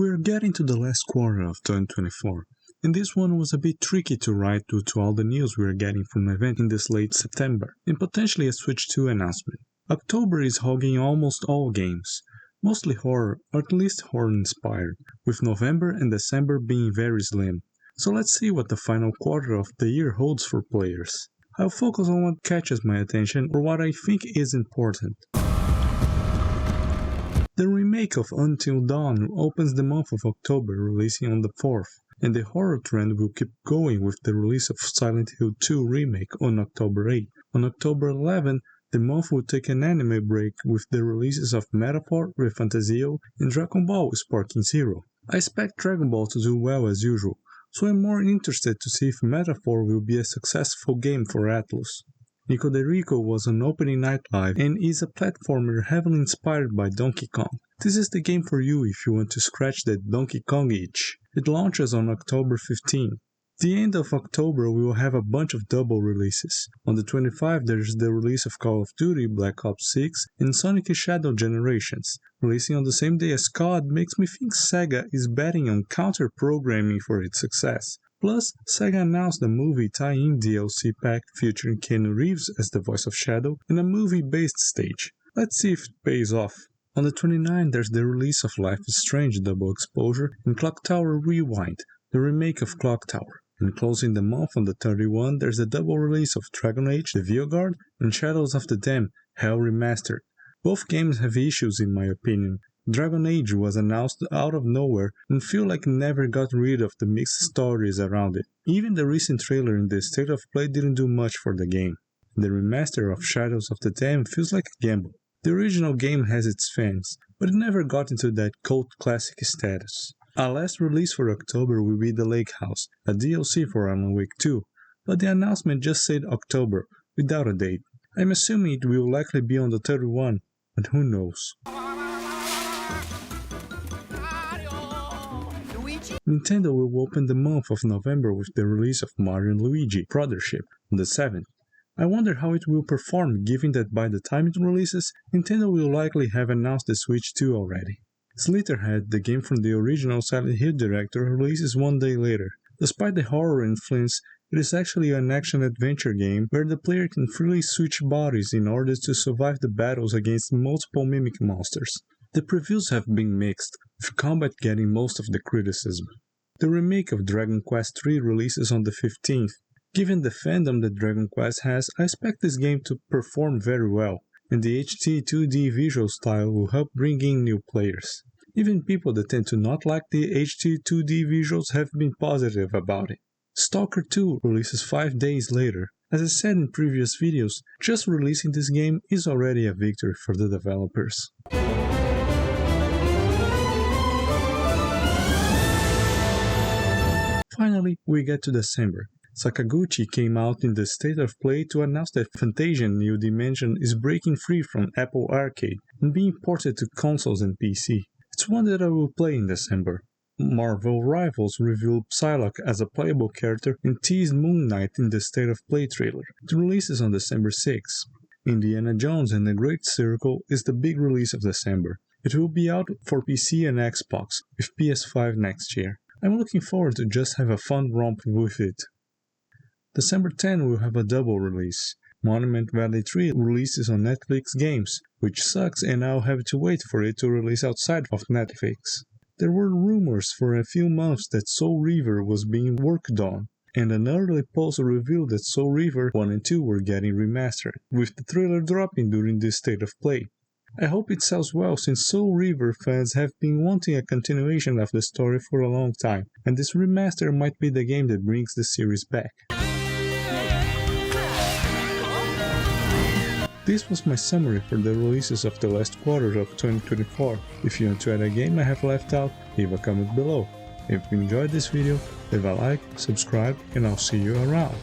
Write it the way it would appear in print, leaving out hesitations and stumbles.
We're getting to the last quarter of 2024, and this one was a bit tricky to write due to all the news we're getting from the event in this late September, and potentially a Switch 2 announcement. October is hogging almost all games, mostly horror, or at least horror-inspired, with November and December being very slim. So let's see what the final quarter of the year holds for players. I'll focus on what catches my attention or what I think is important. The remake of Until Dawn opens the month of October, releasing on the 4th, and the horror trend will keep going with the release of Silent Hill 2 Remake on October 8. On October 11, the month will take an anime break with the releases of Metaphor, Refantazio, and Dragon Ball Sparking Zero. I expect Dragon Ball to do well as usual, so I'm more interested to see if Metaphor will be a successful game for Atlus. Nico de Rico was on opening night live and is a platformer heavily inspired by Donkey Kong. This is the game for you if you want to scratch that Donkey Kong itch. It launches on October 15. The end of October we will have a bunch of double releases. On the 25th there's the release of Call of Duty Black Ops 6 and Sonic Shadow Generations. Releasing on the same day as COD makes me think Sega is betting on counter-programming for its success. Plus, Sega announced the movie tie-in DLC pack featuring Keanu Reeves as the voice of Shadow and a movie-based stage. Let's see if it pays off. On the 29th there's the release of Life is Strange Double Exposure and Clock Tower Rewind, the remake of Clock Tower. And closing the month on the 31st there's the double release of Dragon Age, The Veilguard, and Shadows of the Dam, Hell Remastered. Both games have issues in my opinion. Dragon Age was announced out of nowhere and feel like it never got rid of the mixed stories around it. Even the recent trailer in the State of Play didn't do much for the game. The remaster of Shadows of the Dam feels like a gamble. The original game has its fans, but it never got into that cult classic status. Our last release for October will be The Lake House, a DLC for Alan Wake 2, but the announcement just said October, without a date. I'm assuming it will likely be on the 31, but who knows. Nintendo will open the month of November with the release of Mario & Luigi Brothership on the 7th. I wonder how it will perform given that by the time it releases, Nintendo will likely have announced the Switch 2 already. Slitterhead, the game from the original Silent Hill director, releases one day later. Despite the horror influence, it is actually an action-adventure game where the player can freely switch bodies in order to survive the battles against multiple mimic monsters. The previews have been mixed, with combat getting most of the criticism. The remake of Dragon Quest III releases on the 15th. Given the fandom that Dragon Quest has, I expect this game to perform very well, and the HD 2D visual style will help bring in new players. Even people that tend to not like the HD 2D visuals have been positive about it. Stalker 2 releases 5 days later. As I said in previous videos, just releasing this game is already a victory for the developers. Finally, we get to December. Sakaguchi came out in the State of Play to announce that Fantasian New Dimension is breaking free from Apple Arcade and being ported to consoles and PC. It's one that I will play in December. Marvel Rivals revealed Psylocke as a playable character and teased Moon Knight in the State of Play trailer. It releases on December 6. Indiana Jones and the Great Circle is the big release of December. It will be out for PC and Xbox, with PS5 next year. I'm looking forward to just have a fun romp with it. December 10 will have a double release. Monument Valley 3 releases on Netflix Games, which sucks and I'll have to wait for it to release outside of Netflix. There were rumors for a few months that Soul River was being worked on, and an early post revealed that Soul River 1 and 2 were getting remastered, with the trailer dropping during this State of Play. I hope it sells well since Soul River fans have been wanting a continuation of the story for a long time, and this remaster might be the game that brings the series back. This was my summary for the releases of the last quarter of 2024. If you want to add a game I have left out, leave a comment below. If you enjoyed this video, leave a like, subscribe, and I'll see you around.